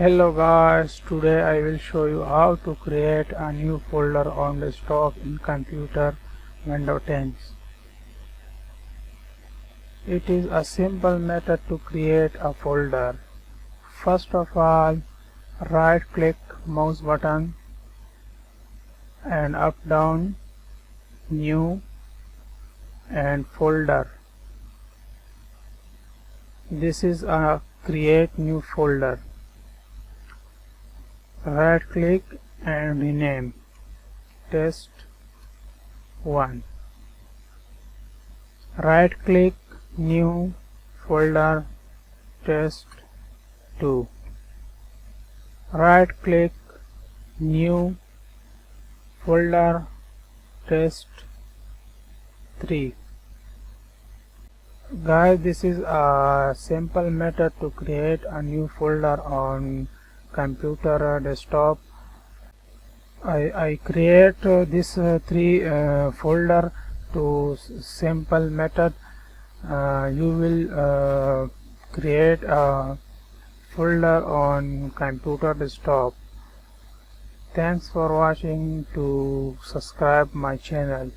Hello guys, today I will show you how to create a new folder on desktop in computer Windows 10. It is a simple method to create a folder. First of all, right click mouse button and up down new and folder. This is a create new folder. Right click and rename test1. Right click new folder test2. Right click new folder test3. Guys, this is a simple method to create a new folder on computer desktop. I create this three folder to simple method. You will create a folder on computer desktop. Thanks for watching. To subscribe my channel.